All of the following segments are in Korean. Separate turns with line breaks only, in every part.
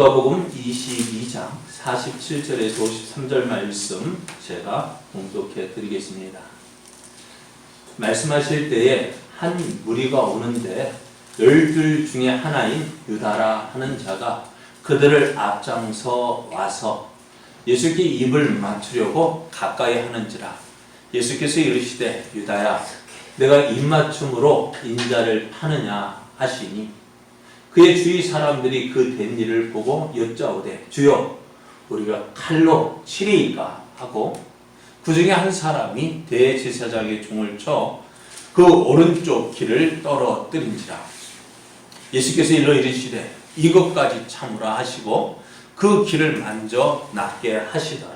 누가복음 22장 47절에서 53절 말씀 제가 봉독해 드리겠습니다. 말씀하실 때에 한 무리가 오는데 12 중에 하나인 유다라 하는 자가 그들을 앞장서 와서 예수께 입을 맞추려고 가까이 하는지라 예수께서 이르시되 유다야 내가 입맞춤으로 인자를 파느냐 하시니 그의 주위 사람들이 그 된 일을 보고 여짜오되 주여 우리가 칼로 치리이까 하고 그 중에 한 사람이 대제사장의 종을 쳐 그 오른쪽 귀를 떨어뜨린지라 예수께서 일러 이르시되 이것까지 참으라 하시고 그 귀를 만져 낫게 하시더라.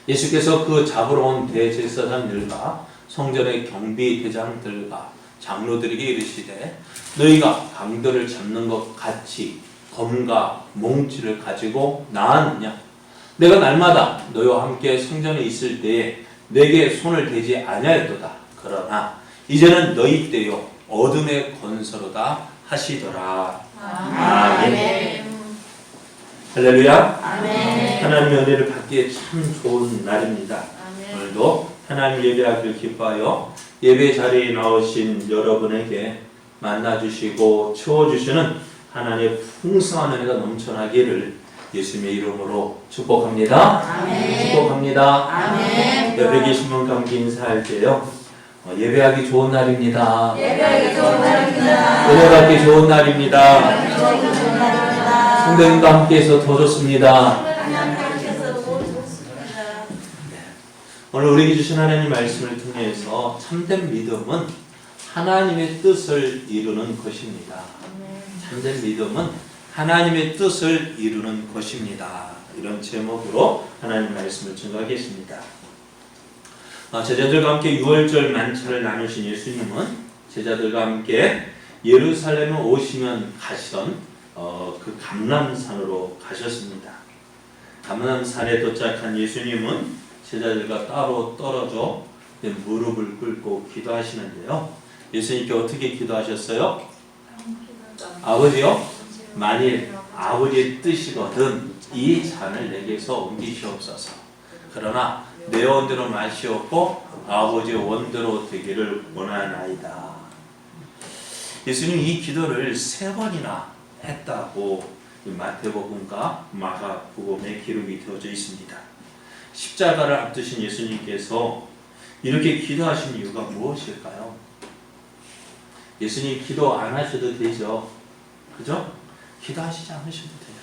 예수께서 그 잡으러 온 대제사장들과 성전의 경비대장들과 장로들에게 이르시되 너희가 강도를 잡는 것 같이 검과 몽치를 가지고 나왔느냐? 내가 날마다 너희와 함께 성전에 있을 때에 내게 손을 대지 아니하였도다. 그러나 이제는 너희 때요 어둠의 권세로다 하시더라. 아멘. 할렐루야. 아멘. 하나님의 은혜를 받기에 참 좋은 날입니다. 아멘. 오늘도 하나님 예배하기를 기뻐하여 예배 자리에 나오신 여러분에게 만나주시고 채워주시는 하나님의 풍성한 은혜가 넘쳐나기를 예수님의 이름으로 축복합니다. 아멘. 축복합니다. 아멘. 옆에 계신 분 감기 인사할 때요. 예배하기 좋은 날입니다. 예배하기 좋은 날입니다. 은혜 받기 좋은 날입니다. 성도님과 함께해서 더 좋습니다. 오늘 우리에게 주신 하나님 말씀을 통해서 참된 믿음은 하나님의 뜻을 이루는 것입니다. 참된 믿음은 하나님의 뜻을 이루는 것입니다. 이런 제목으로 하나님 말씀을 증거하겠습니다. 제자들과 함께 6월절 만찬을 나누신 예수님은 제자들과 함께 예루살렘에 오시면 가시던 그 감람산으로 가셨습니다. 감람산에 도착한 예수님은 제자들과 따로 떨어져 무릎을 꿇고 기도하시는데요. 예수님께 어떻게 기도하셨어요? 아버지요, 만일 아버지의 뜻이거든 이 잔을 내게서 옮기시옵소서. 그러나 내 원대로 마시옵고 아버지의 원대로 되기를 원하나이다. 예수님 이 기도를 3번이나 했다고 마태복음과 마가복음에 기록이 되어져 있습니다. 십자가를 앞두신 예수님께서 이렇게 기도하신 이유가 무엇일까요? 예수님 기도 안 하셔도 되죠. 그죠? 기도하시지 않으셔도 돼요.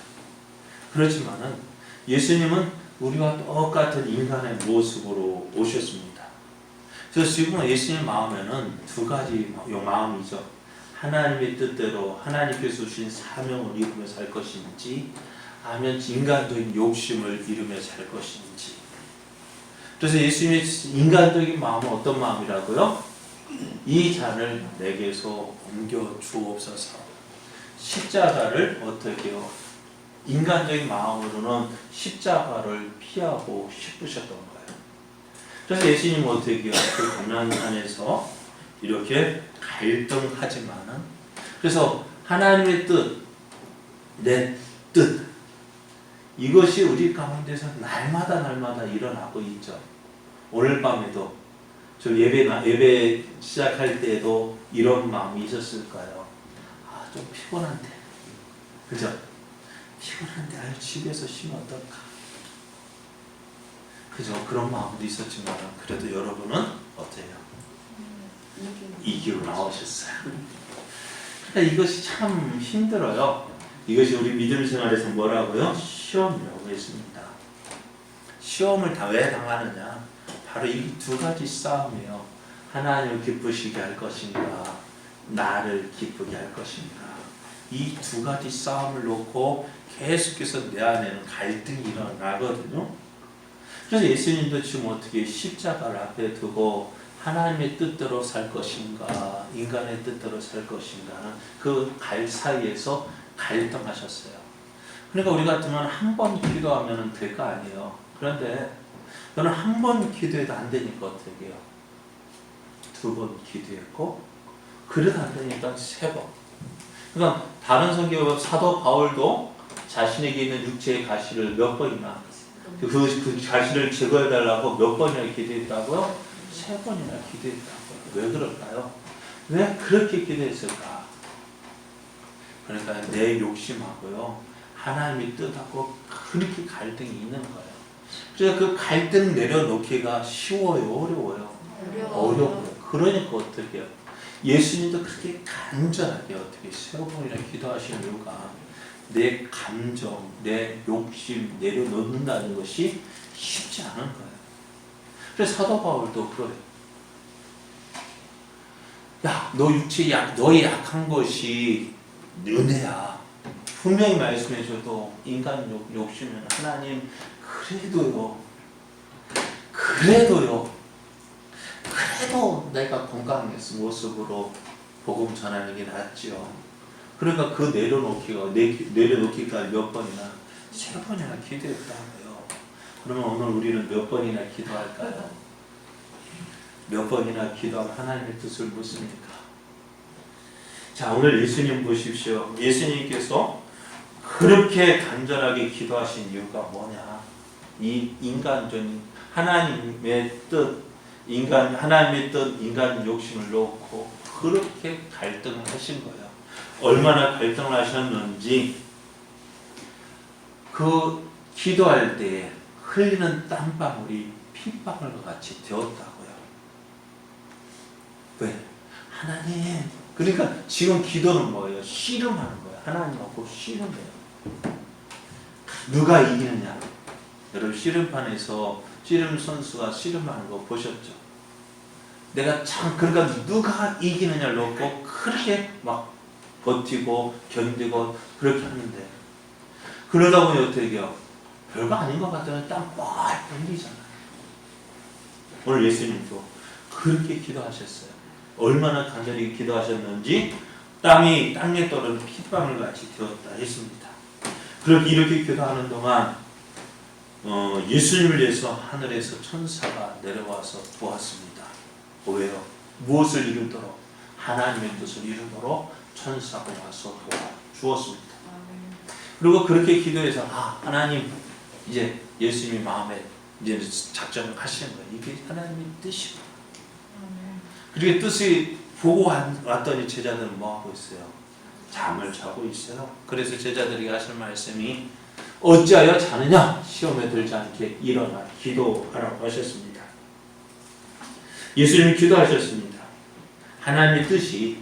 그렇지만은 예수님은 우리와 똑같은 인간의 모습으로 오셨습니다. 그래서 지금 예수님 마음에는 2가지 마음이죠. 하나님의 뜻대로 하나님께서 주신 사명을 이루며 살 것인지 아니면 인간적인 욕심을 이루며 살 것인지. 그래서 예수님의 인간적인 마음은 어떤 마음이라고요? 이 잔을 내게서 옮겨 주옵소서. 십자가를 어떻게 해요? 인간적인 마음으로는 십자가를 피하고 싶으셨던 거예요. 그래서 예수님은 어떻게 해요? 그 감람산에서 이렇게 갈등하지만은 그래서 하나님의 뜻, 내 뜻 이것이 우리 가운데서 날마다 일어나고 있죠. 오늘 밤에도 저 예배 시작할 때에도 이런 마음이 있었을까요? 좀 피곤한데, 그죠? 피곤한데 집에서 쉬면 어떨까? 그죠? 그런 마음도 있었지만 그래도 여러분은 어때요? 이기고 나오셨어요. 그러니까 이것이 참 힘들어요. 이것이 우리 믿음 생활에서 뭐라고요? 시험이라고 했습니다. 시험을 다 왜 당하느냐? 바로 이 2가지 싸움이에요. 하나님을 기쁘시게 할 것인가? 나를 기쁘게 할 것인가? 이 2가지 싸움을 놓고 계속해서 내 안에는 갈등이 일어나거든요. 그래서 예수님도 지금 어떻게 십자가를 앞에 두고 하나님의 뜻대로 살 것인가 인간의 뜻대로 살 것인가 그 사이에서 갈등하셨어요. 그러니까 우리 같으면 한 번 기도하면 될 거 아니에요. 그런데 저는 한 번 기도해도 안 되니까 어떻게 해요? 2번 기도했고 그래도 안 되니까 3번. 그러니까 다른 성경 사도 바울도 자신에게 있는 육체의 가시를 몇 번이나 그 가시를 제거해달라고 몇 번이나 기도했다고요? 3번이나 기도했다고요. 왜 그럴까요? 왜 그렇게 기도했을까? 그러니까 내 욕심하고요 하나님의 뜻하고 그렇게 갈등이 있는 거예요. 그래서 그 갈등 내려놓기가 쉬워요? 어려워요? 어려워요. 그러니까 어떻게 해요? 예수님도 그렇게 간절하게 어떻게 3번이나 기도하시는 이유가 내 감정, 내 욕심 내려놓는다는 것이 쉽지 않은 거예요. 그래서 사도 바울도 그래요. 야, 너 육체 너의 약한 것이 은혜야. 분명히 말씀해줘도 인간 욕심은 하나님 그래도 내가 건강한 모습으로 복음 전하는 게 낫지요. 그러니까 그 내려놓기가 몇 번이나 3번이나 기도했다고요. 그러면 오늘 우리는 몇 번이나 기도할까요? 몇 번이나 기도하면 하나님의 뜻을 묻습니까? 자, 오늘 예수님 보십시오. 예수님께서 그렇게 간절하게 기도하신 이유가 뭐냐? 이 인간적인 하나님의 뜻, 하나님의 뜻, 인간 욕심을 놓고 그렇게 갈등을 하신 거예요. 얼마나 갈등을 하셨는지 그 기도할 때에 흘리는 땀방울이 핏방울과 같이 되었다고요. 왜? 하나님. 그러니까 지금 기도는 뭐예요? 씨름하는 거예요. 하나님하고 씨름해요. 누가 이기느냐? 여러분 씨름판에서 씨름 선수가 씨름하는 거 보셨죠? 내가 참 그러니까 누가 이기느냐를 놓고 그렇게 막 버티고 견디고 그렇게 하는데 그러다 보니 어떻게 해요? 별거 아닌 것 같아요. 땀 뻘뻘 흘리잖아요. 오늘 예수님도 그렇게 기도하셨어요. 얼마나 간절히 기도하셨는지 땀이 땅에 떨어진 핏방울 같이 되었다 했습니다. 그렇게 이렇게 기도하는 동안 예수님을 위해서 하늘에서 천사가 내려와서 도왔습니다. 왜요? 무엇을 이루도록? 하나님의 뜻을 이루도록 천사가 와서 도와주었습니다. 그리고 그렇게 기도해서 하나님 이제 예수님이 마음에 이제 작전을 하시는 거예요. 이게 하나님의 뜻이고. 그렇게 뜻이 보고 왔더니 제자들은 뭐 하고 있어요? 잠을 자고 있어요. 그래서 제자들이 하신 말씀이 어찌하여 자느냐? 시험에 들지 않게 일어나 기도하라고 하셨습니다. 예수님이 기도하셨습니다. 하나님의 뜻이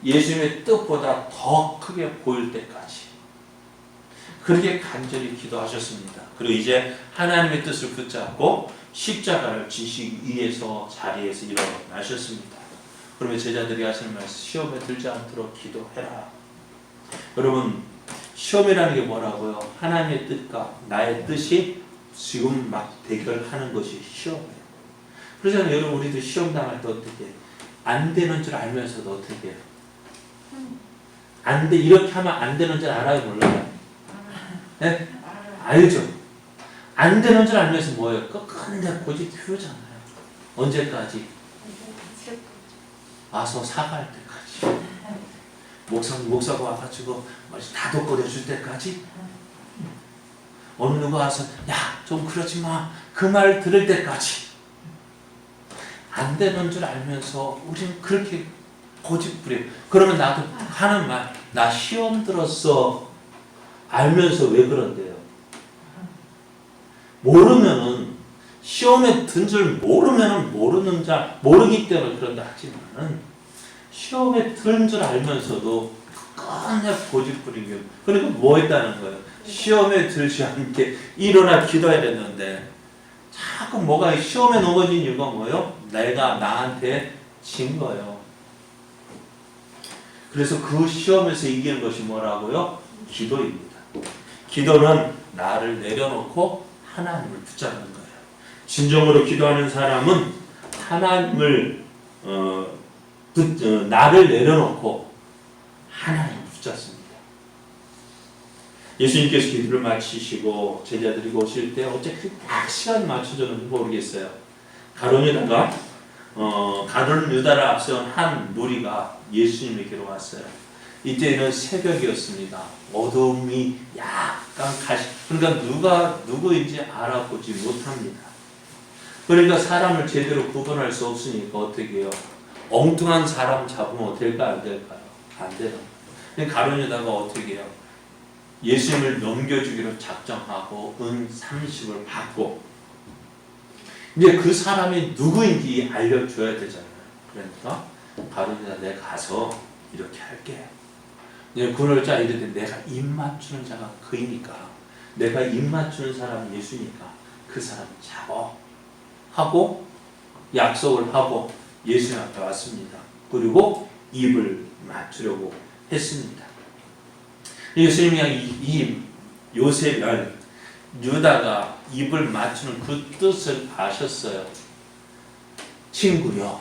예수님의 뜻보다 더 크게 보일 때까지 그렇게 간절히 기도하셨습니다. 그리고 이제 하나님의 뜻을 붙잡고 십자가를 지시기 위해서 자리에서 일어나셨습니다. 그러면 제자들이 하시는 말씀, 시험에 들지 않도록 기도해라. 여러분, 시험이라는 게 뭐라고요? 하나님의 뜻과 나의 뜻이 지금 막 대결하는 것이 시험이에요. 그래서 여러분, 우리도 시험 당할 때 어떻게 안 되는 줄 알면서도 어떻게 해요? 안 돼, 이렇게 하면 안 되는 줄 알아요, 몰라요? 네? 알죠? 안 되는 줄 알면서 뭐예요? 끝까지 고집 피우잖아요. 언제까지? 와서 사과할 때까지. 목사가 와가지고 다 돋궈내줄 때까지. 어느 누가 와서 좀 그러지 마. 그 말 들을 때까지. 안 되는 줄 알면서 우리는 그렇게 고집 부려요. 그러면 나도 하는 말, 나 시험 들었어. 알면서 왜 그런데요? 모르면은 시험에 든 줄 모르면은 모르기 때문에 그런다 하지만은 시험에 든 줄 알면서도 끝까지 고집 부리고 그러니까 뭐 했다는 거예요? 시험에 들지 않게 일어나 기도해야 됐는데 자꾸 뭐가 시험에 넘어진 이유가 뭐예요? 내가 나한테 진 거예요. 그래서 그 시험에서 이기는 것이 뭐라고요? 기도입니다. 기도는 나를 내려놓고 하나님을 붙잡는 거예요. 진정으로 기도하는 사람은 하나님을 나를 내려놓고 하나님을 붙잡습니다. 예수님께서 기도를 마치시고 제자들이 오실 때 어째 딱 시간 맞춰줬는지 모르겠어요. 가룟 유다를 앞세운 한 무리가 예수님에게로 왔어요. 이때는 새벽이었습니다. 어둠이 약간 그러니까 누구인지 알아보지 못합니다. 그러니까 사람을 제대로 구분할 수 없으니까 어떻게 해요? 엉뚱한 사람 잡으면 될까 안 될까요? 안 되는 거예요. 가룟유다가 어떻게 해요? 예수님을 넘겨주기로 작정하고 은 30을 받고 이제 그 사람이 누구인지 알려줘야 되잖아요. 그러니까 가룟유다 내가 가서 이렇게 할게. 이제 그러자 이르되 내가 입 맞추는 자가 그이니까 내가 입 맞추는 사람이 예수니까 그 사람 잡어 하고 약속을 하고 예수님 앞에 왔습니다. 그리고 입을 맞추려고 했습니다. 예수님이 이 요셉은 유다가 입을 맞추는 그 뜻을 아셨어요. 친구요.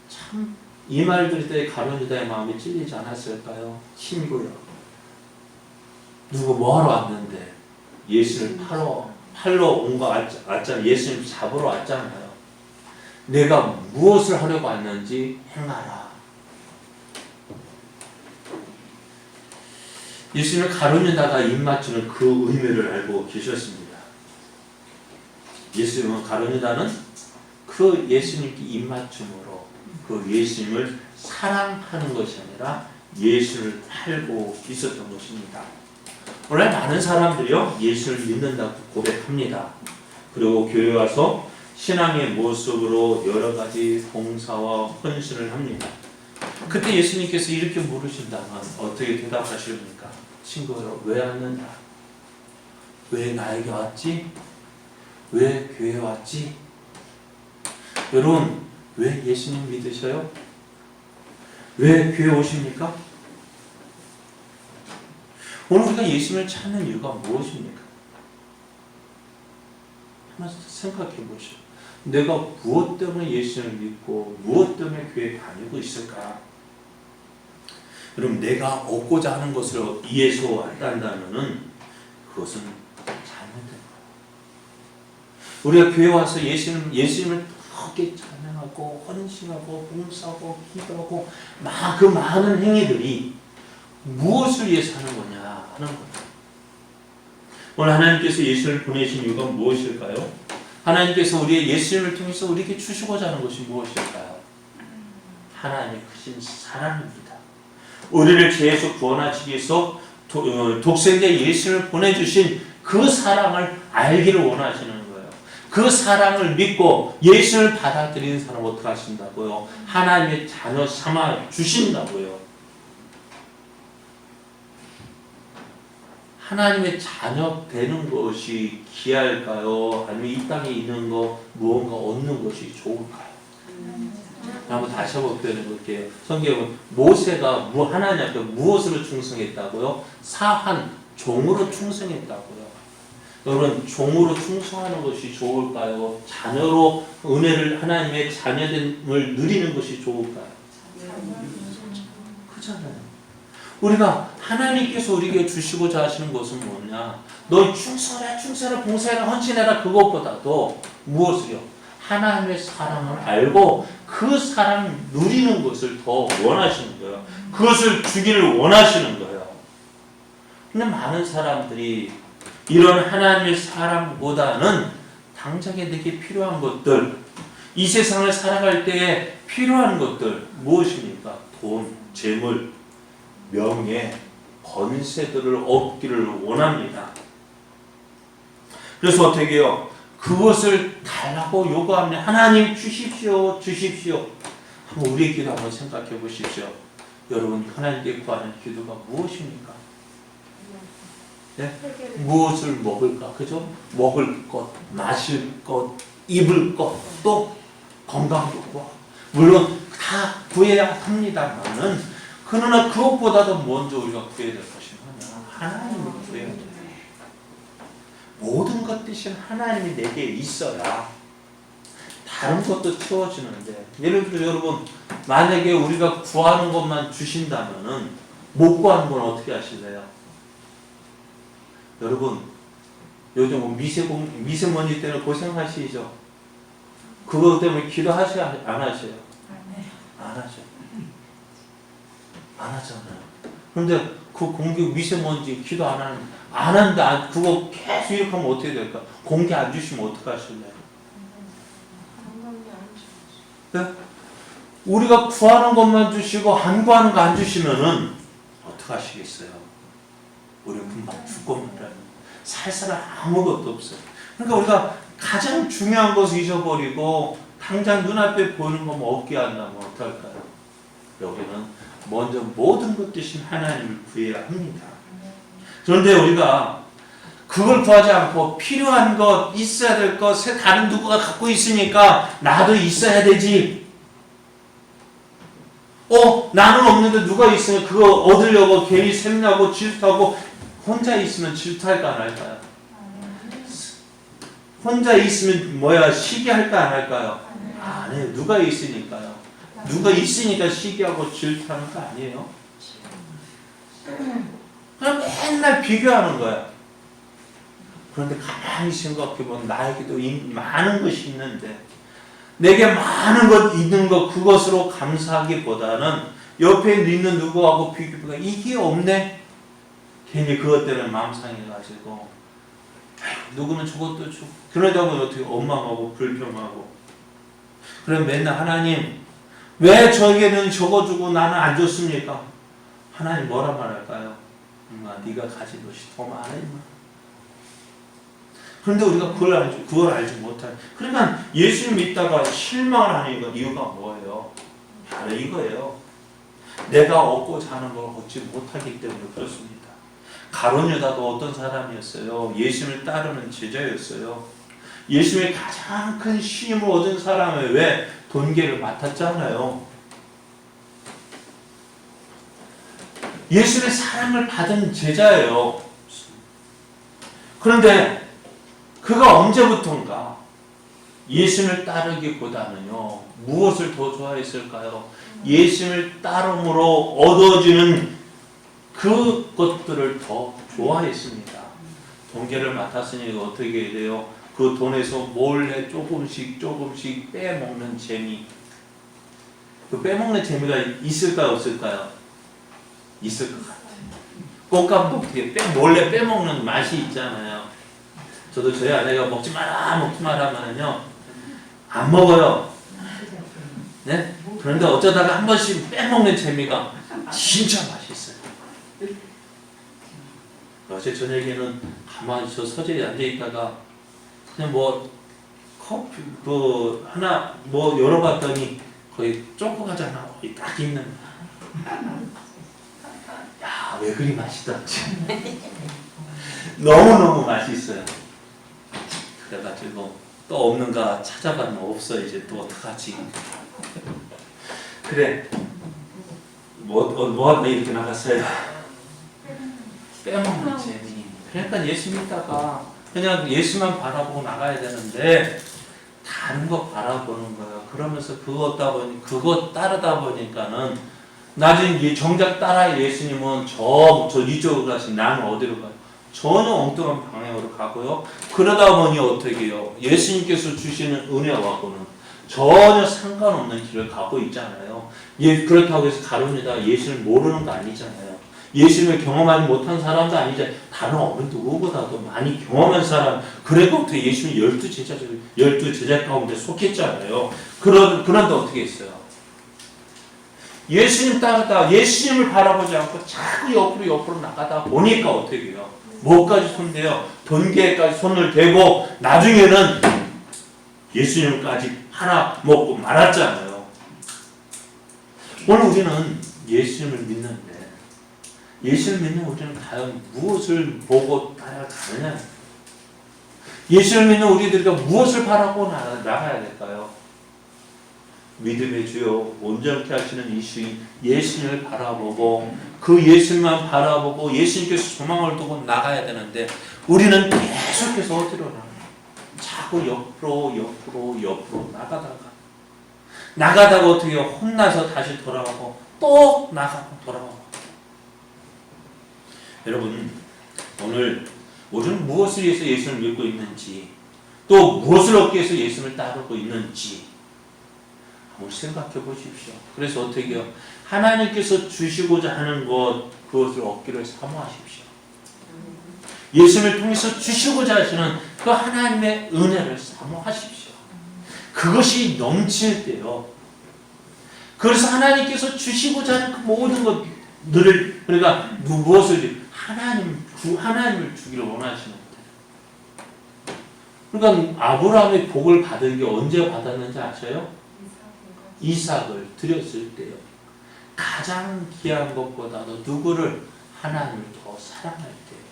참 이 말 들을 때 가룟유다의 마음이 찔리지 않았을까요? 친구요. 누구 뭐하러 왔는데 예수를 팔러 온 거 왔잖아요. 예수님 잡으러 왔잖아요. 내가 무엇을 하려고 왔는지 행하라. 예수님은 가룟유다가 입 맞추는 그 의미를 알고 계셨습니다. 예수님은 가룟유다는 그 예수님께 입 맞춤으로 그 예수님을 사랑하는 것이 아니라 예수를 팔고 있었던 것입니다. 오늘 많은 사람들이요 예수를 믿는다고 고백합니다. 그리고 교회 와서 신앙의 모습으로 여러 가지 봉사와 헌신을 합니다. 그때 예수님께서 이렇게 물으신다면 어떻게 대답하십니까? 친구여 왜 왔느냐? 왜 나에게 왔지? 왜 교회에 왔지? 여러분 왜 예수님 믿으셔요? 왜 교회 오십니까? 오늘 우리가 예수님을 찾는 이유가 무엇입니까? 한번 생각해 보시오. 내가 무엇 때문에 예수님을 믿고 무엇 때문에 교회에 다니고 있을까? 그럼 내가 얻고자 하는 것을 위해서 왔다면 그것은 잘못된 거예요. 우리가 교회 와서 예수님을 그렇게 찬양하고 헌신하고 봉사하고 기도하고 그 많은 행위들이 무엇을 위해서 하는 거냐 하는 거예요. 오늘 하나님께서 예수를 보내신 이유가 무엇일까요? 하나님께서 우리의 예수님을 통해서 우리에게 주시고자 하는 것이 무엇일까요? 하나님의 크신 사랑입니다. 우리를 죄에서 구원하시기 위해서 독생자 예수를 보내주신 그 사랑을 알기를 원하시는 거예요. 그 사랑을 믿고 예수를 받아들이는 사람 어떻게 하신다고요? 하나님의 자녀 삼아 주신다고요. 하나님의 자녀 되는 것이 귀할까요? 아니면 이 땅에 있는 거 무언가 얻는 것이 좋을까요? 한번 다시 한번 표현해 볼게요. 성경은 모세가 하나님 앞에 무엇으로 충성했다고요? 사한 종으로 충성했다고요. 여러분 종으로 충성하는 것이 좋을까요? 자녀로 은혜를 하나님의 자녀됨을 누리는 것이 좋을까요? 그렇잖아요. 우리가 하나님께서 우리에게 주시고자 하시는 것은 뭐냐? 너 충성해라, 봉사해라, 헌신해라. 그것보다도 무엇을요? 하나님의 사랑을 알고 그 사랑 누리는 것을 더 원하시는 거예요. 그것을 주기를 원하시는 거예요. 근데 많은 사람들이 이런 하나님의 사랑보다는 당장에 내게 필요한 것들, 이 세상을 살아갈 때에 필요한 것들 무엇입니까? 돈, 재물, 명예, 권세들을 얻기를 원합니다. 그래서 어떻게 해요? 그것을 달라고 요구합니다. 하나님 주십시오. 한번 우리의 기도 한번 생각해 보십시오. 여러분 하나님께 구하는 기도가 무엇입니까? 네? 무엇을 먹을까? 그죠? 먹을 것, 마실 것, 입을 것, 또 건강도 구하고 물론 다 구해야 합니다만은 그러나 그것보다도 먼저 우리가 구해야 될 것이 뭐냐? 하나님을 구해야 돼요. 모든 것 대신 하나님이 내게 있어야 다른 것도 채워지는데 예를 들어 여러분 만약에 우리가 구하는 것만 주신다면은 못 구하는 건 어떻게 하실래요? 여러분 요즘 미세먼지 때문에 고생하시죠? 그것 때문에 기도하셔야 안 하셔요? 안 하죠. 안 하잖아요. 그런데 그 공기 미세먼지 기도 안 한다. 그거 계속 이렇게 하면 어떻게 될까? 공기 안 주시면 어떡하실래요? 네? 우리가 구하는 것만 주시고 안 구하는 거 안 주시면은 어떡하시겠어요? 우리 금방 죽고 말아요. 살 사람 아무것도 없어요. 그러니까 우리가 가장 중요한 것을 잊어버리고 당장 눈앞에 보이는 것만 얻게 한다면 어떨까요? 여기는 먼저 모든 것 되신 하나님을 구해야 합니다. 그런데 우리가 그걸 구하지 않고 필요한 것, 있어야 될 것, 다른 누구가 갖고 있으니까 나도 있어야 되지. 나는 없는데 누가 있으면 그거 얻으려고 괜히 샘나고 질투하고 혼자 있으면 질투할까 안 할까요? 혼자 있으면 시기할까 안 할까요? 안 해요. 누가 있으니까요. 누가 있으니까 시기하고 질투하는 거 아니에요? 그냥 맨날 비교하는 거야. 그런데 가만히 생각해보면 나에게도 많은 것이 있는데 내게 많은 것 있는 것 그것으로 감사하기보다는 옆에 있는 누구하고 비교가 이게 없네. 괜히 그것 때문에 마음 상해가지고 누구는 저것도 주고 그러다 보면 어떻게 원망하고 불평하고 그럼 맨날 하나님 왜 저에게는 저거 주고 나는 안 줬습니까? 하나님 뭐라 말할까요? 엄마 네가 가진 것이 더 많아 임마. 그런데 우리가 그걸 알지 못하는. 그러니까 예수를 믿다가 실망을 하는 이유가 뭐예요? 바로 이거예요. 내가 얻고자 하는 걸 얻지 못하기 때문에 그렇습니다. 가룟 유다도 어떤 사람이었어요? 예수를 따르는 제자였어요. 예수의 가장 큰 시임을 얻은 사람을 왜 돈계를 맡았잖아요. 예수의 사랑을 받은 제자예요. 그런데 그가 언제부턴가 예수를 따르기보다는요 무엇을 더 좋아했을까요? 예수를 따름으로 얻어지는 그것들을 더 좋아했습니다. 돈계를 맡았으니 어떻게 돼요? 그 돈에서 몰래 조금씩 빼먹는 재미. 그 빼먹는 재미가 있을까요? 없을까요? 있을 것 같아요. 꽃감도 어떻게 몰래 빼먹는 맛이 있잖아요. 저도 저희 아내가 먹지 마라 하면은요 안 먹어요. 네? 그런데 어쩌다가 한 번씩 빼먹는 재미가 진짜 맛있어요. 어제 저녁에는 가만히 저 서재에 앉아 있다가 그냥 커피 하나 열어봤더니 거의 초코과자 하나 거의 딱 있는 야, 왜 그리 맛있던지 너무너무 맛있어요. 그래가지고 또 없는가 찾아봤는데 없어. 이제 또 어떡하지? 그래 뭐 이렇게 나갔어요? 빼먹는 재미. 그러니까 예수 믿다가 그냥 예수만 바라보고 나가야 되는데 다른 거 바라보는 거예요. 그러면서 그거 따르다 보니까는 나중에 정작 따라 예수님은 저 이쪽으로 가시 나는 어디로 가요? 전혀 엉뚱한 방향으로 가고요. 그러다 보니 어떻게 해요? 예수님께서 주시는 은혜와고는 전혀 상관없는 길을 가고 있잖아요. 그렇다고 해서 가룟유다가 예수를 모르는 거 아니잖아요. 예수님을 경험하지 못한 사람도 아니잖아요. 다른 어느 누구보다도 많이 경험한 사람. 그래부터 예수님 12제자 가운데 속했잖아요. 그런데 어떻게 했어요? 예수님 따르다 예수님을 바라보지 않고 자꾸 옆으로 나가다 보니까 어떻게 해요? 뭐까지 손대요? 돈계까지 손을 대고 나중에는 예수님까지 팔아먹고 말았잖아요. 오늘 우리는 예수님을 믿는데 예수를 믿는 우리는 과연 무엇을 보고 따라가느냐? 예수를 믿는 우리들이 무엇을 바라고 나가야 될까요? 믿음의 주요 온전케 하시는 이 주인 예수님을 바라보고 그 예수님만 바라보고 예수님께서 소망을 두고 나가야 되는데 우리는 계속해서 어디로 나가요? 자꾸 옆으로 나가다가 어떻게 혼나서 다시 돌아가고 또 나가고 돌아가고. 여러분 오늘 우리는 무엇을 위해서 예수를 믿고 있는지 또 무엇을 얻기 위해서 예수를 따르고 있는지 한번 생각해 보십시오. 그래서 어떻게 해요? 하나님께서 주시고자 하는 것, 그것을 얻기를 사모하십시오. 예수님을 통해서 주시고자 하시는 그 하나님의 은혜를 사모하십시오. 그것이 넘칠 때요. 그래서 하나님께서 주시고자 하는 그 모든 것들을, 그러니까 무엇을 하나님을 주기를 원하시는 거예요. 그러니까 아브라함의 복을 받은 게 언제 받았는지 아세요? 이삭을 드렸을 때요. 가장 귀한 것보다도 누구를? 하나님을 더 사랑할 때요.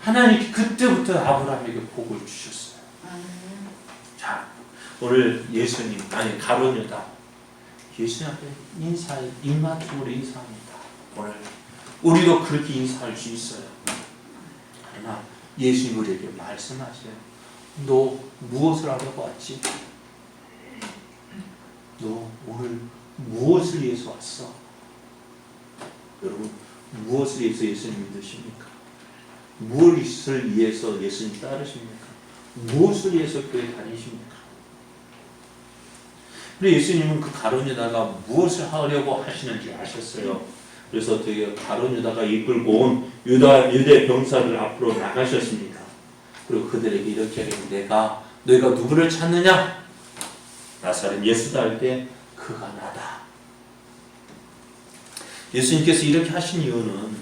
하나님이 그때부터 아브라함에게 복을 주셨어요. 자, 오늘 예수님, 아니 가룟 유다, 예수님한테 입맞춤으로 인사합니다. 오늘 우리도 그렇게 인사할 수 있어요. 그러나 예수님 우리에게 말씀하세요. 너 무엇을 하려고 왔지? 너 오늘 무엇을 위해서 왔어? 여러분, 무엇을 위해서 예수님 믿으십니까? 무엇을 위해서 예수님 따르십니까? 무엇을 위해서 교회 다니십니까? 그런데 예수님은 그 가룟 유다가 무엇을 하려고 하시는지 아셨어요. 그래서 어떻게 가룟 유다가 이끌고 온 유대 병사들 앞으로 나가셨습니다. 그리고 그들에게 이렇게 하겠습니다. 너희가 누구를 찾느냐? 나사렛 예수다 할 때 그가 나다. 예수님께서 이렇게 하신 이유는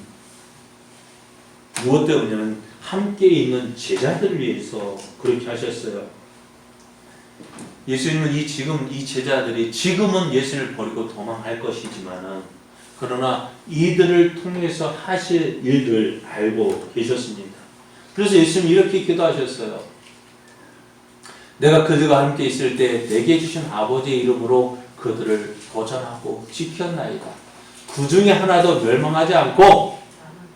무엇 때문이냐면 함께 있는 제자들을 위해서 그렇게 하셨어요. 예수님은 지금 이 제자들이 지금은 예수님을 버리고 도망할 것이지만은 그러나 이들을 통해서 하실 일들 알고 계셨습니다. 그래서 예수님이 이렇게 기도하셨어요. 내가 그들과 함께 있을 때 내게 주신 아버지의 이름으로 그들을 보전하고 지켰나이다. 그 중에 하나도 멸망하지 않고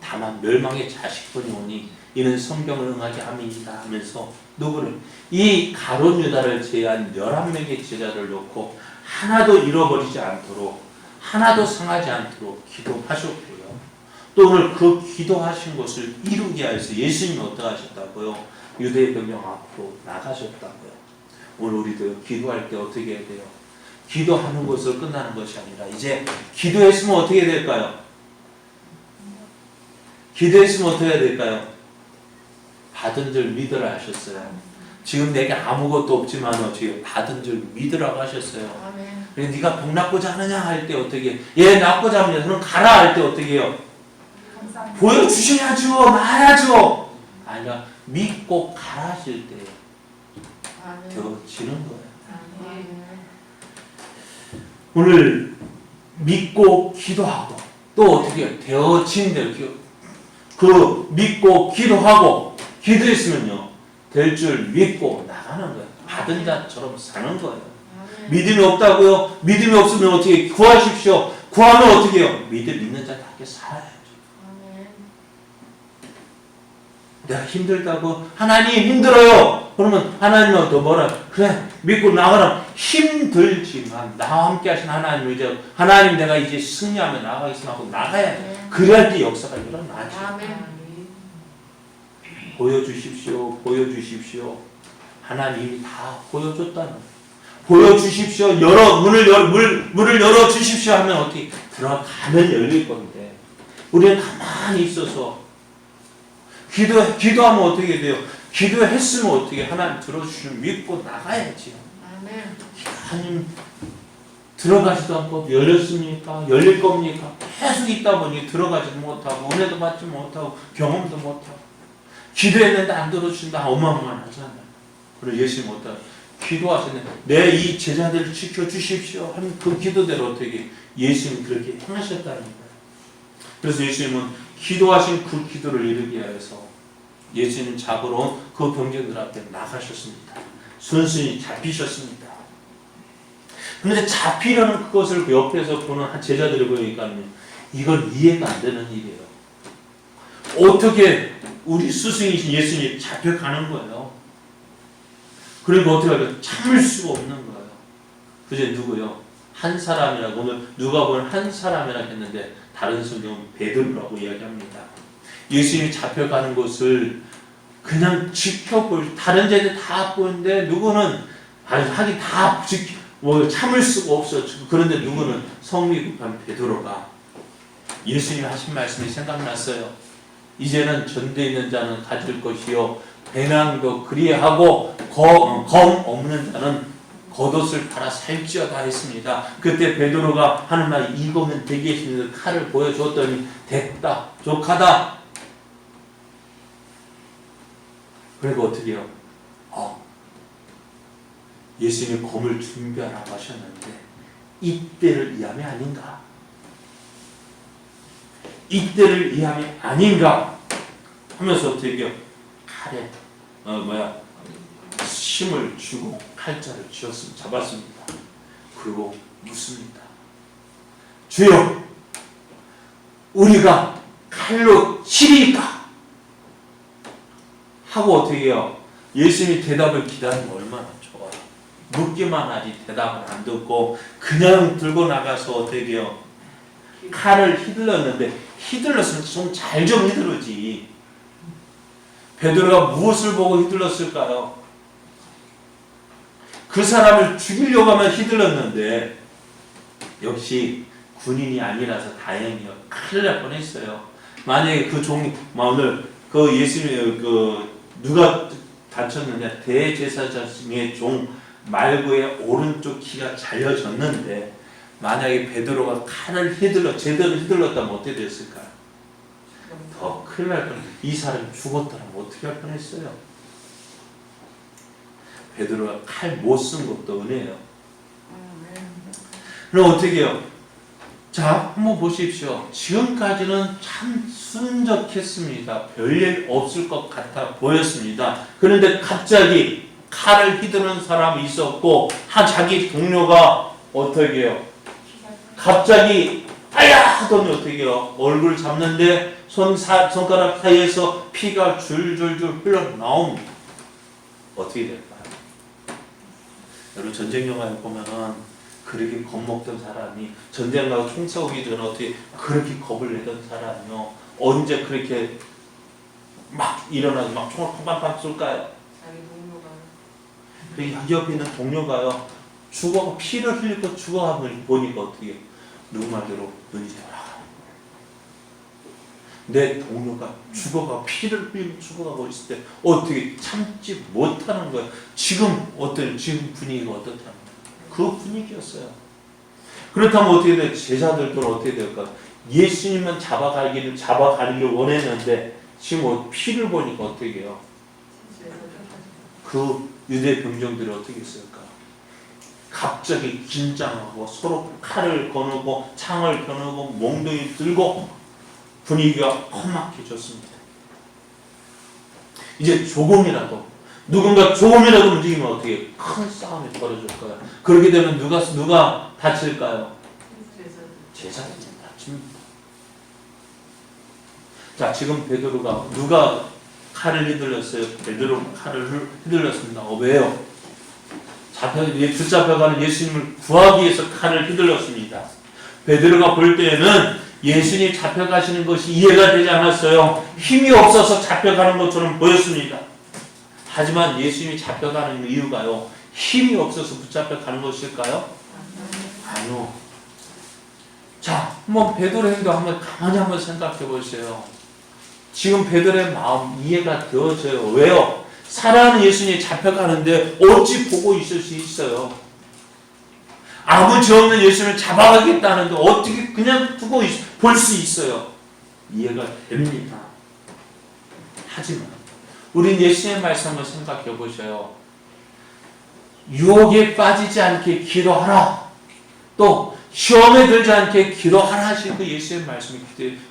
다만 멸망의 자식뿐이 오니 이는 성경을 응하게 함이니라 하면서 누구를? 이 가룟 유다를 제외한 11명의 제자를 놓고 하나도 잃어버리지 않도록 하나도 상하지 않도록 기도하셨고요. 또 오늘 그 기도하신 것을 이루게 하여서 예수님이 어떻게 하셨다고요? 유대의 병영 앞으로 나가셨다고요. 오늘 우리도 기도할 때 어떻게 해야 돼요? 기도하는 것으로 끝나는 것이 아니라 이제 기도했으면 어떻게 해야 될까요? 기도했으면 어떻게 해야 될까요? 받은 줄 믿으라 하셨어요. 지금 내게 아무것도 없지만 어떻게 받은 줄 믿으라고 하셨어요. 그래, 네가 복 낳고자 하느냐 할 때 어떻게? 얘 낳고자 하느냐? 그럼 가라 할 때 어떻게 해요? 보여주셔야죠. 말하죠. 아니라 믿고 가라 하실 때 되어지는 거예요. 오늘 믿고 기도하고 또 어떻게 되어진 대로 그 믿고 기도하고 기도했으면요 될 줄 믿고 나가는 거예요. 받은 자처럼 사는 거예요. 믿음이 없다고요? 믿음이 없으면 어떻게 구하십시오. 구하면 어떻게 해요? 믿음 있는 자답게 살아야죠. 내가 힘들다고 하나님 힘들어요. 그러면 하나님은 또 뭐라? 그래 믿고 나가라. 힘들지만 나와 함께 하신 하나님 이제 하나님 내가 이제 승리하며 나가겠으면 하고 나가야 돼. 그래야 때 역사가 일어나죠. 보여주십시오. 보여주십시오. 하나님이 다 보여줬다는 보여주십시오. 문을 열어주십시오 하면 어떻게 들어가면 열릴 건데 우리는 가만히 있어서 기도하면 어떻게 돼요? 기도했으면 어떻게 하나님 들어주시면 믿고 나가야지요. 하나님 들어가지도 않고 열렸습니까? 열릴 겁니까? 계속 있다 보니 들어가지도 못하고 은혜도 받지 못하고 경험도 못하고 기도했는데 안 들어주신다 어마어마하잖아요. 그리고 예수님 어떠 기도하시는 내 이 제자들을 지켜주십시오 하는 그 기도대로 어떻게 예수님 그렇게 행하셨다는 거예요. 그래서 예수님은 기도하신 그 기도를 이루기 위해서 예수님 잡으러 온 그 병정들 앞에 나가셨습니다. 순순히 잡히셨습니다. 그런데 잡히려는 그것을 그 옆에서 보는 한 제자들이 보니까 이건 이해가 안 되는 일이에요. 어떻게 우리 스승이신 예수님이 잡혀가는 거예요. 그리고 어떻게 할까요? 참을 수가 없는 거예요. 그제 누구요? 한 사람이라고 오늘 누가 보면 한 사람이라 했는데 다른 성경은 베드로라고 이야기합니다. 예수님이 잡혀가는 것을 그냥 지켜볼 다른 제자들 다 보는데 누구는 하긴 다 뭐 참을 수가 없어. 그런데 누구는 성미 급한 베드로가 예수님 하신 말씀이 생각났어요. 이제는 전대 있는 자는 가질 것이요 배낭도 그리하고 검 없는 자는 겉옷을 팔아 살지어다 했습니다. 그때 베드로가 하는 말이 이거면 되겠습니다. 칼을 보여줬더니 됐다, 족하다. 그리고 어떻게 해요? 예수님이 검을 준비하라고 하셨는데 이때를 이함이 아닌가? 이때를 이함이 아닌가? 하면서 어떻게 해요? 칼에 힘을 주고 칼자를 잡았습니다. 그리고 묻습니다. 주여, 우리가 칼로 치리까? 하고 어떻게 해요? 예수님이 대답을 기다리면 얼마나 좋아요. 묻기만 하지 대답을 안 듣고 그냥 들고 나가서 어떻게 해요? 칼을 휘둘렀는데 휘둘렀으면 좀 잘 좀 휘두르지. 베드로가 무엇을 보고 휘둘렀을까요? 그 사람을 죽이려고 하면 휘둘렀는데 역시 군인이 아니라서 다행이요. 큰일 날 뻔했어요. 만약에 그 종이 오늘 그 예수님 누가 다쳤느냐? 대제사장의 종 말구의 오른쪽 귀가 잘려졌는데 만약에 베드로가 칼을 제대로 휘둘렀다면 어떻게 됐을까요? 더 큰일 날 뻔. 이 사람이 죽었더라면 어떻게 할 뻔했어요? 베드로가 칼 못 쓴 것도 은혜예요. 그럼 어떻게 해요? 자, 한번 보십시오. 지금까지는 참 순적했습니다. 별일 없을 것 같아 보였습니다. 그런데 갑자기 칼을 휘두르는 사람이 있었고 자기 동료가 어떻게 해요? 갑자기 아야! 하더니 어떻게 해요? 얼굴 잡는데 손가락 사이에서 피가 줄줄줄 흘러나옵니다. 어떻게 될까요? 여러분 전쟁 영화에 보면은 그렇게 겁먹던 사람이 전쟁 가서 총 쏘기 전에 어떻게 그렇게 겁을 내던 사람이요 언제 그렇게 막 일어나서 막 총을 팡팡팡 쏠까요?
자기 동료가
그 옆에 있는 동료가요 죽어 피를 흘리고 죽어가면 보니까 어떻게 누구 말대로 눈이 돌아가. 내 동료가 죽어가 피를 흘리고 죽어가고 있을 때 어떻게 참지 못하는 거예요. 지금 분위기가 어떻다는 거예요. 그 분위기였어요. 그렇다면 어떻게 돼요? 제자들도 어떻게 될까요? 예수님은 잡아가기를 원했는데 지금 피를 보니까 어떻게 해요? 그 유대 병정들이 어떻게 했을까? 갑자기 긴장하고 서로 칼을 거누고 창을 겨누고 몽둥이 들고 분위기가 험악해졌습니다. 이제 누군가 조금이라도 움직이면 어떻게 큰 싸움이 벌어질 거야. 그렇게 되면 누가 다칠까요? 제자들이 다칩니다. 자, 지금 베드로가 누가 칼을 휘둘렀어요? 베드로가 칼을 휘둘렀습니다. 왜요? 붙잡혀가는 예수님을 구하기 위해서 칼을 휘둘렀습니다. 베드로가 볼 때에는 예수님이 잡혀가시는 것이 이해가 되지 않았어요. 힘이 없어서 잡혀가는 것처럼 보였습니다. 하지만 예수님이 잡혀가는 이유가요. 힘이 없어서 붙잡혀가는 것일까요? 아니요. 자, 한번 베드로의 행동 가만히 한번 생각해 보세요. 지금 베드로의 마음 이해가 되어져요. 왜요? 사랑하는 예수님이 잡혀가는데 어찌 보고 있을 수 있어요? 아무 죄 없는 예수님을 잡아가겠다는데 어떻게 그냥 두고 볼 수 있어요? 이해가 됩니다. 하지만 우린 예수님의 말씀 한번 생각해 보셔요. 유혹에 빠지지 않게 기도하라. 또 시험에 들지 않게 기도하라 하신 그 예수의 말씀을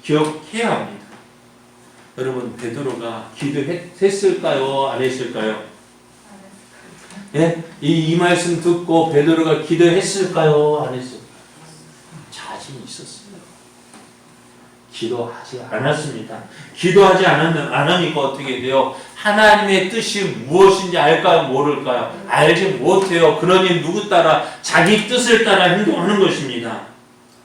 기억해야 합니다. 여러분 베드로가 기도했을까요? 안 했을까요? 예? 이 말씀 듣고 베드로가 기도했을까요? 안 했을까요? 자신이 있었어요. 기도하지 않았습니다. 기도하지 않으니까 어떻게 돼요? 하나님의 뜻이 무엇인지 알까요? 모를까요? 알지 못해요. 그러니 누구 따라? 자기 뜻을 따라 행동하는 것입니다.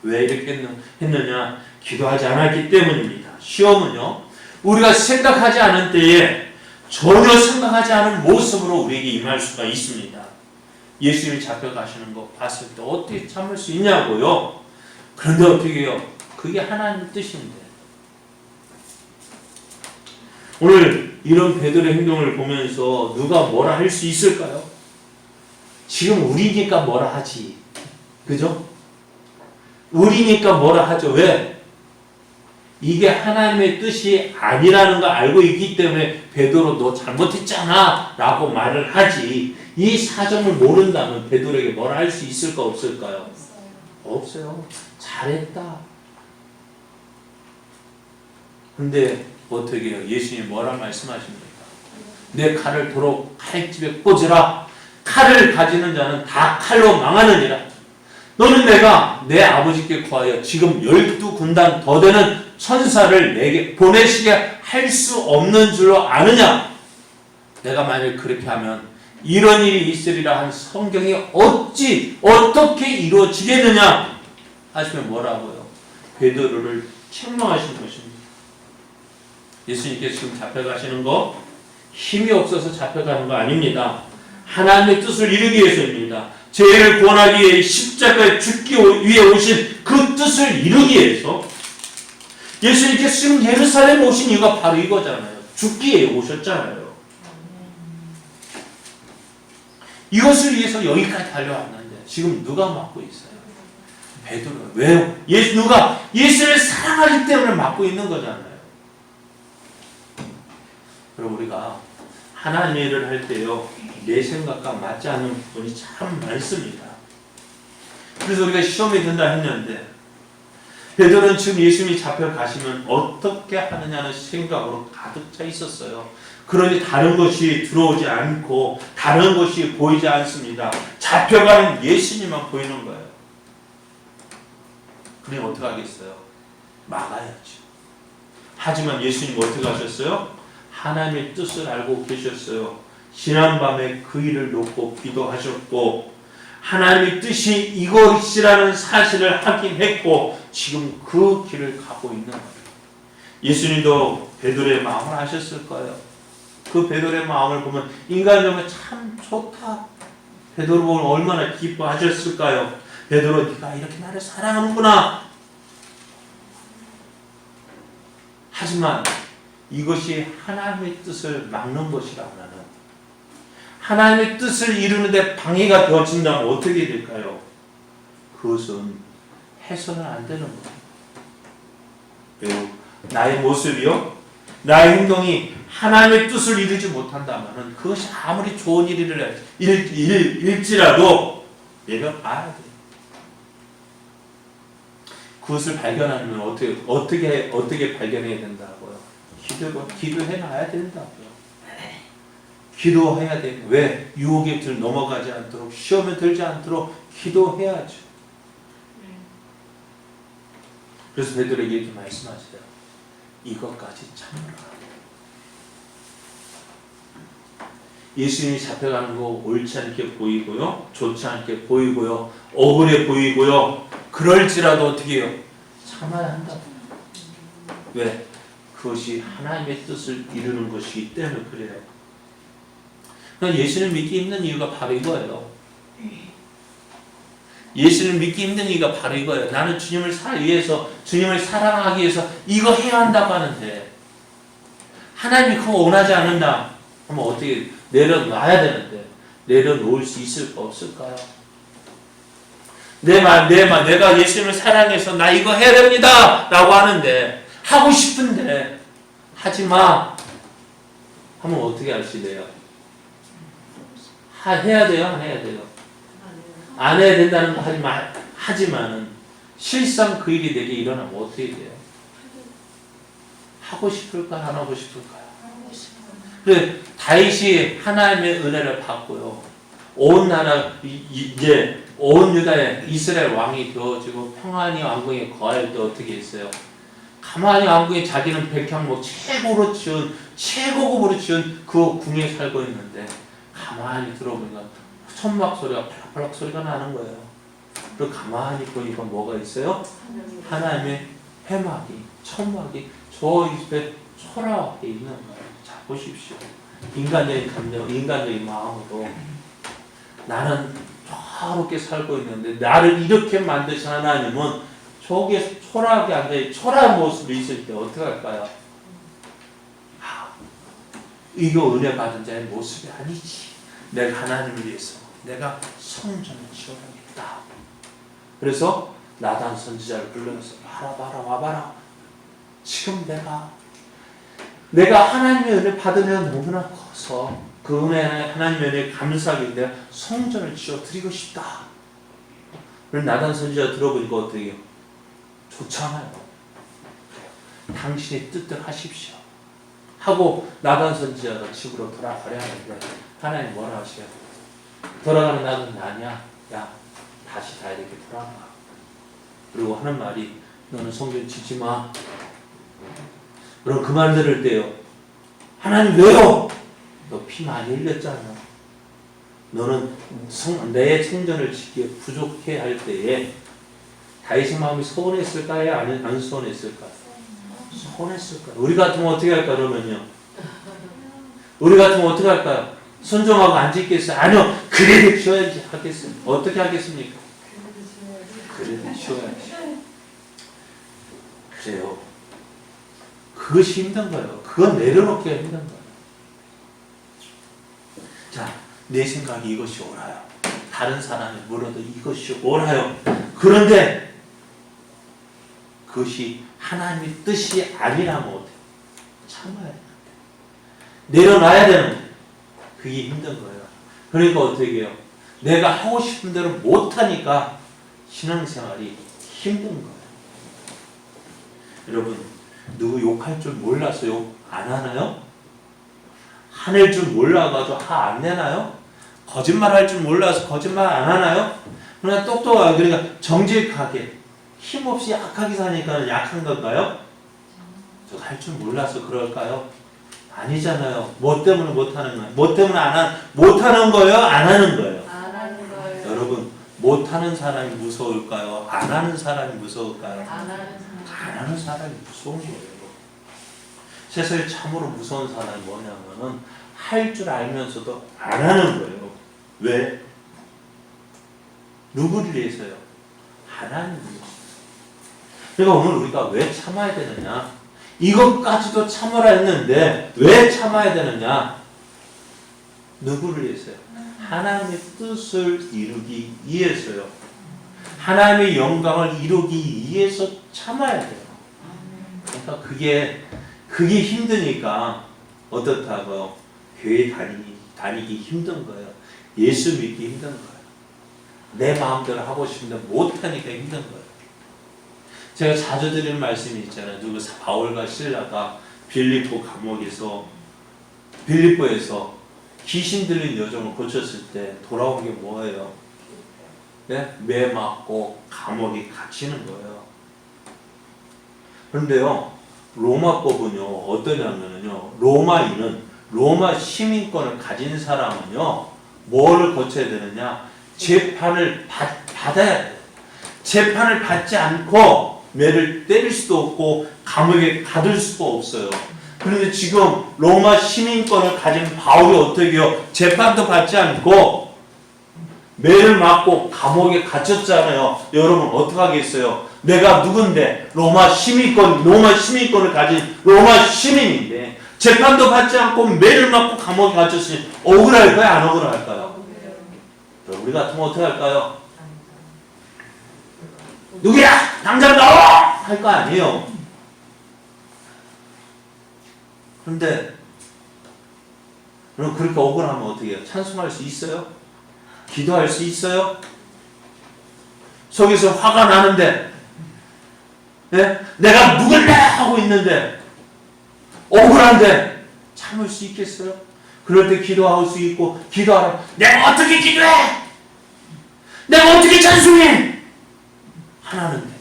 왜 이렇게 했느냐? 기도하지 않았기 때문입니다. 시험은요, 우리가 생각하지 않은 때에 전혀 생각하지 않은 모습으로 우리에게 임할 수가 있습니다. 예수님이 잡혀가시는 거 봤을 때 어떻게 참을 수 있냐고요. 그런데 어떻게 해요? 그게 하나님의 뜻인데. 오늘 이런 베드로의 행동을 보면서 누가 뭐라 할 수 있을까요? 지금 우리니까 뭐라 하지. 그죠? 우리니까 뭐라 하죠. 왜? 이게 하나님의 뜻이 아니라는 걸 알고 있기 때문에 베드로 너 잘못했잖아 라고 말을 하지. 이 사정을 모른다면 베드로에게 뭐라 할 수 있을까 없을까요? 없어요. 잘했다. 근데 어떻게 해요? 예수님이 뭐라 말씀하십니까? 내 칼을 도로 칼집에 꽂으라. 칼을 가지는 자는 다 칼로 망하느니라. 너는 내가 내 아버지께 구하여 지금 12군단 더 되는 천사를 내게 보내시게 할 수 없는 줄로 아느냐? 내가 만약 그렇게 하면 이런 일이 있으리라 한 성경이 어떻게 이루어지겠느냐? 하시면 뭐라고요? 베드로를 책망하시는 것입니다. 예수님께서 지금 잡혀가시는 거 힘이 없어서 잡혀가는 거 아닙니다. 하나님의 뜻을 이루기 위해서입니다. 죄를 구원하기 위해 십자가에 죽기 위해 오신 그 뜻을 이루기 위해서 예수님께서 지금 예루살렘에 오신 이유가 바로 이거잖아요. 죽기 위해 오셨잖아요. 이것을 위해서 여기까지 달려왔는데 지금 누가 맡고 있어요? 베드로. 왜요? 누가 예수를 사랑하기 때문에 맡고 있는 거잖아요. 그럼 우리가 하나님의 일을 할 때요, 내 생각과 맞지 않는 부분이 참 많습니다. 그래서 우리가 시험에 든다 했는데 베드로는 지금 예수님이 잡혀가시면 어떻게 하느냐는 생각으로 가득 차 있었어요. 그러니 다른 것이 들어오지 않고 다른 것이 보이지 않습니다. 잡혀가는 예수님만 보이는 거예요. 그럼 어떻게 하겠어요? 막아야죠. 하지만 예수님 어떻게 하셨어요? 하나님의 뜻을 알고 계셨어요. 지난밤에 그 일을 놓고 기도하셨고 하나님의 뜻이 이것이라는 사실을 확인했고 지금 그 길을 가고 있는 거예요. 예수님도 베드로의 마음을 아셨을 거예요. 그 베드로의 마음을 보면 인간적으로 참 좋다. 베드로 보면 얼마나 기뻐하셨을까요? 베드로 네가 이렇게 나를 사랑하는구나. 하지만 이것이 하나님의 뜻을 막는 것이라면 하나님의 뜻을 이루는데 방해가 되어진다면 어떻게 될까요? 그것은 해서는 안 되는 거예요. 나의 모습이요? 나의 행동이 하나님의 뜻을 이루지 못한다면 그것이 아무리 좋은 일지라도 내가 알아야 돼요. 그것을 발견하면 어떻게 발견해야 된다고요? 기도해놔야 된다고요. 기도해야 돼요. 왜? 유혹에 넘어가지 않도록, 시험에 들지 않도록 기도해야죠. 그래서 베드로에게 이렇게 말씀하세요. 이것까지 참으라. 예수님이 잡혀가는 거 옳지 않게 보이고요. 좋지 않게 보이고요. 억울해 보이고요. 그럴지라도 어떻게 해요? 참아야 한다. 왜? 그것이 하나님의 뜻을 이루는 것이기 때문에 그래요. 예수를 믿기 힘든 이유가 바로 이거예요. 예수를 믿기 힘든 이유가 바로 이거예요. 나는 주님을 사랑하기 위해서 이거 해야 한다고 하는데 하나님이 그거 원하지 않는다 하면 어떻게 내려놔야 되는데 내려놓을 수 있을까 없을까요? 내가 예수님을 사랑해서 나 이거 해야 됩니다 라고 하는데 하고 싶은데 하지마 하면 어떻게 하시래요? 해야 돼요? 안 해야 돼요? 안 해야 된다는 거 하지만은 실상 그 일이 내게 일어나면 어떻게 돼요? 하고 싶을까? 안 하고 싶을까요? 그래, 다윗이 하나님의 은혜를 받고요. 온 나라, 이제 온 유다의 이스라엘 왕이 되어지고 평안히 왕궁에 거할 때 어떻게 했어요? 가만히 왕궁에 자기는 백향목 최고급으로 지은 그 궁에 살고 있는데 가만히 들어보니까 천막 소리가 팔락팔락 소리가 나는 거예요. 그리고 가만히 보니까 뭐가 있어요? 하나님의 해막이, 천막이 저 입에 초라하게 있는 거예요. 자, 보십시오. 인간적인 감정, 인간적인 마음으로 나는 평화롭게 살고 있는데 나를 이렇게 만드신 하나님은 저기에 초라하게 앉아 초라한 모습이 있을 때 어떻게 할까요? 이거 은혜 받은 자의 모습이 아니지. 내가 하나님을 위해서 내가 성전을 지어야겠다. 그래서 나단 선지자를 불러서 봐라 와봐라. 지금 내가 하나님의 은혜 받으면 너무나 커서 그 은혜 하나님의 은혜에 감사하기 때문에 성전을 지어 드리고 싶다. 그럼 나단 선지자 들어보니까 어떻게 해요? 좋잖아요. 당신의 뜻대로 하십시오. 하고 나단 선지자가 집으로 돌아가려 하는데 하나님 뭐라 하시요? 돌아가는 나는 아니야. 야 다시 다윗에게 돌아가. 그리고 하는 말이 너는 성전 짓지 마. 그럼 그 말 들을 때요. 하나님 왜요? 너 피 많이 흘렸잖아. 너는 내 성전을 짓기에 부족해 할 때에 다윗의 마음이 서운했을까요? 안 서운했을까요? 서운했을까요? 우리 같으면 어떻게 할까 그러면요? 우리 같으면 어떻게 할까요? 순종하고 안 짓겠어요? 아니요. 그래도 지어야지 하겠어요. 어떻게 하겠습니까? 그래도 지어야지. 그래요. 그것이 힘든 거예요. 그건 내려놓기가 힘든 거예요. 자, 내 생각이 이것이 옳아요. 다른 사람이 물어도 이것이 옳아요. 그런데 그것이 하나님의 뜻이 아니라면 어때요? 참아야 돼요. 내려놔야 되는 거예요. 그게 힘든 거예요. 그러니까 어떻게 해요? 내가 하고 싶은 대로 못하니까 신앙생활이 힘든 거예요. 여러분, 누구 욕할 줄 몰라서 욕 안 하나요? 화낼 줄 몰라가지고 화 안 내나요? 거짓말 할 줄 몰라서 거짓말 안 하나요? 그냥 똑똑하게, 그러니까 정직하게, 힘없이 약하게 사니까 약한 건가요? 저 할 줄 몰라서 그럴까요? 아니잖아요. 뭐 때문에 못하는 거예요? 뭐 때문에 못하는 거예요? 안 하는 거예요?
안 하는 거예요.
여러분, 못하는 사람이 무서울까요? 안 하는 사람이 무서울까요?
안
하는 사람이 무서운 거예요. 세상에 참으로 무서운 사람이 뭐냐면은 할 줄 알면서도 안 하는 거예요. 왜? 누구를 위해서요? 하나님을 위해서. 그러니까 오늘 우리가 왜 참아야 되느냐? 이것까지도 참으라 했는데 왜 참아야 되느냐? 누구를 위해서요? 하나님의 뜻을 이루기 위해서요. 하나님의 영광을 이루기 위해서 참아야 돼요. 그러니까 그게 힘드니까 어떻다고요? 교회 다니기 힘든 거예요. 예수 믿기 힘든 거예요. 내 마음대로 하고 싶은데 못하니까 힘든 거예요. 제가 자주 드리는 말씀이 있잖아요. 바울과 실라가 빌립보에서 귀신 들린 여종을 고쳤을 때 돌아온 게 뭐예요? 네? 매 맞고 감옥에 갇히는 거예요. 그런데요, 로마법은요, 어떠냐면요, 로마 시민권을 가진 사람은요, 뭐를 거쳐야 되느냐? 재판을 받아야 돼요. 재판을 받지 않고 매를 때릴 수도 없고 감옥에 가둘 수가 없어요. 그런데 지금 로마 시민권을 가진 바울이 어떻게 해요? 재판도 받지 않고 매를 맞고 감옥에 갇혔잖아요. 여러분 어떻게 하겠어요? 내가 누군데 로마 시민권을 가진 로마 시민인데 재판도 받지 않고 매를 맞고 감옥에 갇혔으니 억울할까요? 안 억울할까요? 우리 같으면 어떻게 할까요? 누구야? 당장 나와! 할 거 아니에요. 그런데 그럼 그렇게 억울하면 어떻게 해요? 찬송할 수 있어요? 기도할 수 있어요? 속에서 화가 나는데 네? 내가 누굴래? 하고 있는데 억울한데 참을 수 있겠어요? 그럴 때 기도할 수 있고 기도하라. 내가 어떻게 기도해? 내가 어떻게 찬송해? 하나는데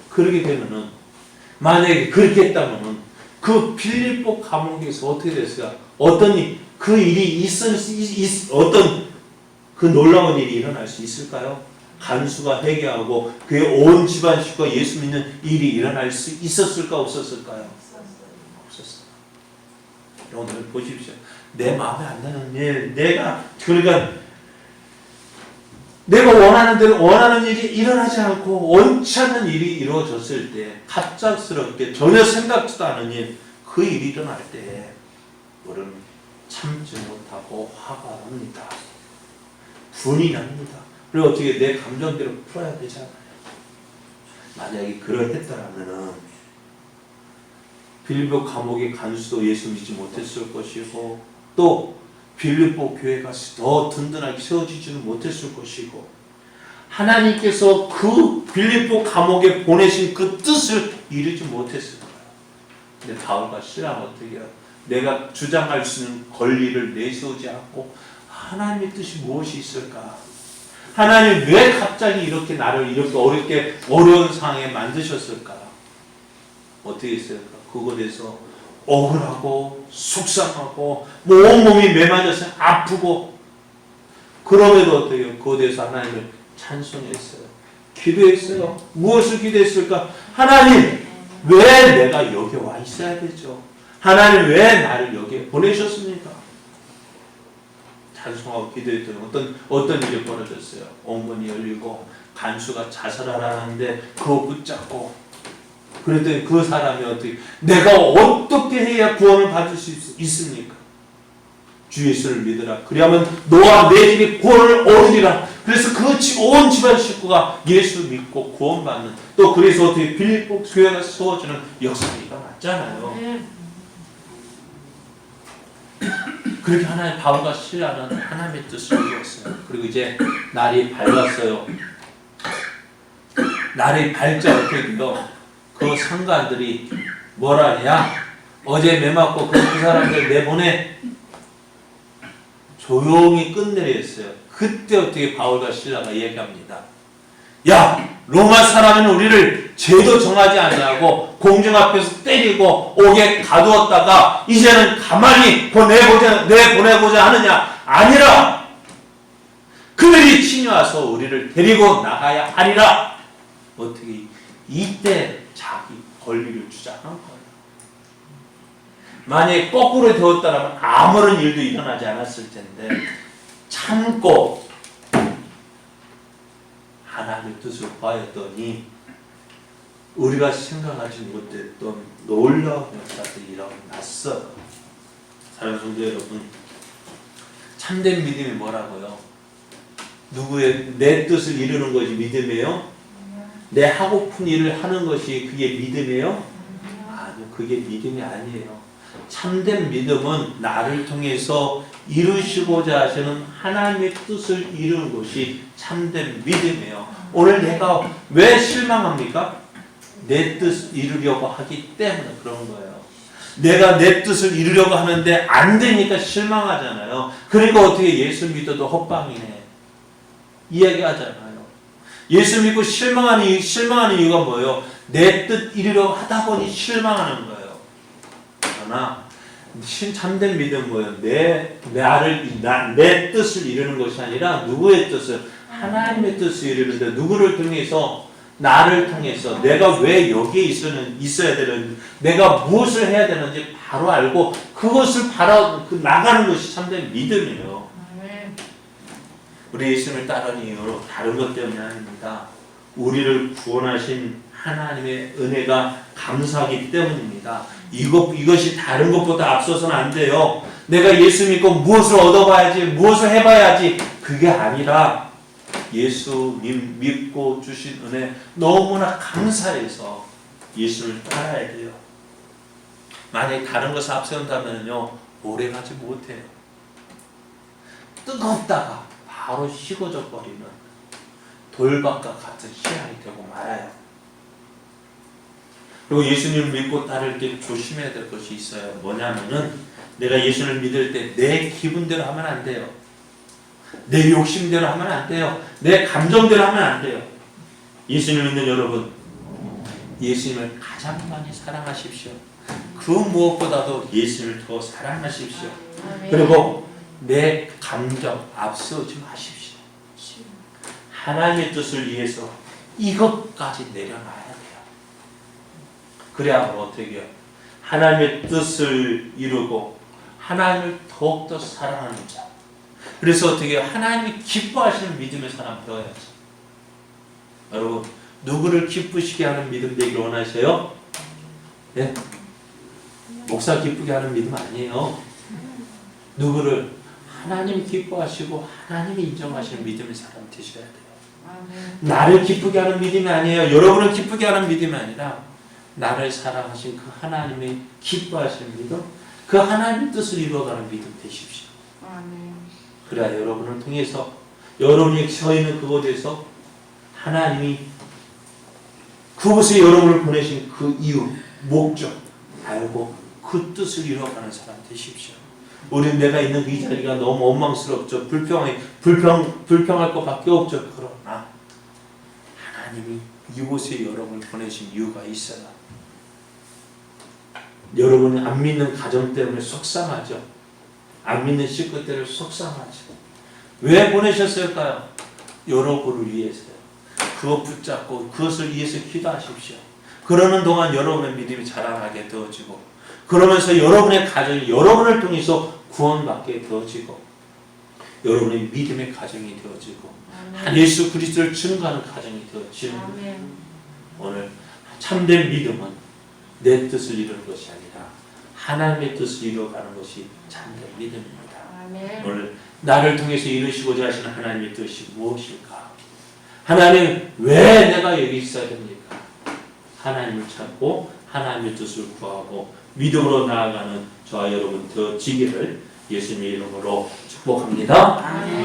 그렇게 되면은 만약에 그렇게 했다면은 그 빌립보 감옥에서 어떻게 됐어요? 그 일이 어떤 그 놀라운 일이 일어날 수 있을까요? 간수가 회개하고 그의 온 집안 식구가 예수 믿는 일이 일어날 수 있었을까 없었을까요? 없었어요. 오늘 보십시오. 내 마음에 안 드는 일, 그러니까 내가 원하는 대로 원하는 일이 일어나지 않고 원치 않는 일이 이루어졌을 때 갑작스럽게 전혀 생각지도 않은 일, 그 일이 일어날 때 우리는 참지 못하고 화가 납니다. 분이 납니다. 그리고 어떻게 내 감정대로 풀어야 되잖아요. 만약에 그러했더라면은 빌립보 감옥의 간수도 예수 믿지 못했을 것이고 또 빌립보 교회가 더 든든하게 세워지지는 못했을 것이고 하나님께서 그 빌립보 감옥에 보내신 그 뜻을 이루지 못했을 거예요. 근데 바울과 시라는 어떻게 해요? 내가 주장할 수 있는 권리를 내세우지 않고 하나님의 뜻이 무엇이 있을까? 하나님 왜 갑자기 이렇게 나를 이렇게 어려운 상황에 만드셨을까? 어떻게 했을까? 그거에 대해서 억울하고 속상하고 온몸이 매맞아서 아프고 그럼에도 어떻게 해요? 그거에 대해서 하나님을 찬송했어요. 기도했어요. 무엇을 기도했을까? 하나님 왜 내가 여기 와 있어야 되죠? 하나님 왜 나를 여기에 보내셨습니까? 찬송하고 기도했더니 어떤 일이 벌어졌어요. 옹문이 열리고 간수가 자살하라는데 그거 붙잡고 그랬더니 그 사람이 어떻게 내가 어떻게 해야 구원을 받을 수 있습니까? 주 예수를 믿으라. 그리하면 너와 내 집이 구원을 얻으리라. 그래서 그 온 집안 식구가 예수 믿고 구원받는 또 그래서 어떻게 빌립보 교회가 세워지는 역사가 일어났잖아요. 그렇게 하나님 바울과 실라는 하나님의 뜻을 이루었어요. 그리고 이제 날이 밝았어요. 날이 밝자 어떻게 돼요? 그 상관들이 뭐라냐? 어제 매맞고 그 사람들 내보내 조용히 끝내려 했어요. 그때 어떻게 바울과 실라가 얘기합니다. 야, 로마 사람은 우리를 죄도 정하지 아니하고 공중 앞에서 때리고 옥에 가두었다가 이제는 가만히 내보내고자 하느냐? 아니라 그들이 친히 와서 우리를 데리고 나가야 하리라. 어떻게 이때 자기 권리를 주장한 거예요. 만약에 거꾸로 되었다면 아무런 일도 일어나지 않았을 텐데 참고 하나님의 뜻을 구하였더니 우리가 생각하지 못했던 놀라운 역사들이 일어났어요. 사랑하는 성도 여러분, 참된 믿음이 뭐라고요? 누구의 내 뜻을 이루는 것이 믿음이에요? 내 하고픈 일을 하는 것이 그게 믿음이에요? 아니요, 그게 믿음이 아니에요. 참된 믿음은 나를 통해서 이루시고자 하시는 하나님의 뜻을 이루는 것이 참된 믿음이에요. 오늘 내가 왜 실망합니까? 내 뜻 이루려고 하기 때문에 그런 거예요. 내가 내 뜻을 이루려고 하는데 안 되니까 실망하잖아요. 그러니까 어떻게 예수 믿어도 헛방이네 이야기하잖아요. 예수 믿고 실망하는 이유가 뭐예요? 내 뜻 이루려고 하다 보니 실망하는 거예요. 그러나 참된 믿음은 뭐예요? 내 뜻을 이루는 것이 아니라 누구의 뜻을? 하나님의 뜻을 이루는데 누구를 통해서? 나를 통해서 내가 왜 여기에 있어야 되는지 내가 무엇을 해야 되는지 바로 알고 그것을 바로 나가는 것이 참된 믿음이에요. 우리 예수님을 따르는 이유로 다른 것 때문이 아닙니다. 우리를 구원하신 하나님의 은혜가 감사하기 때문입니다. 이것이 다른 것보다 앞서서는 안 돼요. 내가 예수 믿고 무엇을 얻어봐야지, 무엇을 해봐야지, 그게 아니라 예수님 믿고 주신 은혜 너무나 감사해서 예수를 따라야 돼요. 만약에 다른 것을 앞세운다면요 오래가지 못해요. 뜨겁다가 바로 식어져 버리는 돌박과 같은 신앙이 되고 말아요. 그리고 예수님을 믿고 따를 때 조심해야 될 것이 있어요. 뭐냐면은 내가 예수를 믿을 때 내 기분대로 하면 안 돼요. 내 욕심대로 하면 안 돼요. 내 감정대로 하면 안 돼요. 예수님 믿는 여러분, 예수님을 가장 많이 사랑하십시오. 그 무엇보다도 예수님을 더 사랑하십시오. 그리고 내 감정 앞서지 마십시오. 하나님의 뜻을 위해서 이것까지 내려놔야 돼요. 그래야 어떻게 해요? 하나님의 뜻을 이루고 하나님을 더욱더 사랑하는 자, 그래서 어떻게 하나님이 기뻐하시는 믿음의 사람 되어야지. 여러분 누구를 기쁘시게 하는 믿음 되기를 원하세요? 네? 목사 기쁘게 하는 믿음 아니에요. 누구를 하나님이 기뻐하시고 하나님이 인정하시는 믿음의 사람 되셔야 돼요.
아멘.
나를 기쁘게 하는 믿음이 아니에요. 여러분을 기쁘게 하는 믿음이 아니라 나를 사랑하신 그 하나님이 기뻐하시는 믿음, 그 하나님의 뜻을 이루어가는 믿음 되십시오.
아멘.
그래야 여러분을 통해서 여러분이 서 있는 그곳에서 하나님이 그곳에 여러분을 보내신 그 이유, 목적 알고 그 뜻을 이루어가는 사람 되십시오. 우리는 내가 있는 이 자리가 너무 원망스럽죠. 불평할 것밖에 없죠. 그러나 하나님이 이곳에 여러분을 보내신 이유가 있어요. 여러분이 안 믿는 가정 때문에 속상하죠. 안 믿는 식구 때문에 속상하죠. 왜 보내셨을까요? 여러분을 위해서요. 그것 붙잡고 그것을 위해서 기도하십시오. 그러는 동안 여러분의 믿음이 자라나게 되어지고 그러면서 여러분의 가정이 여러분을 통해서 구원받게 되어지고 여러분의 믿음의 가정이 되어지고
아멘.
예수 그리스도를 증거하는 가정이 되어지는 거예요.
아멘.
오늘 참된 믿음은 내 뜻을 이루는 것이 아니라 하나님의 뜻을 이루어가는 것이 참된 믿음입니다.
아멘.
오늘 나를 통해서 이루시고자 하시는 하나님의 뜻이 무엇일까? 하나님 왜 내가 여기 있어야 됩니까? 하나님을 찾고 하나님의 뜻을 구하고 믿음으로 나아가는 저와 여러분 되어지기를 예수님의 이름으로 축복합니다.
아멘.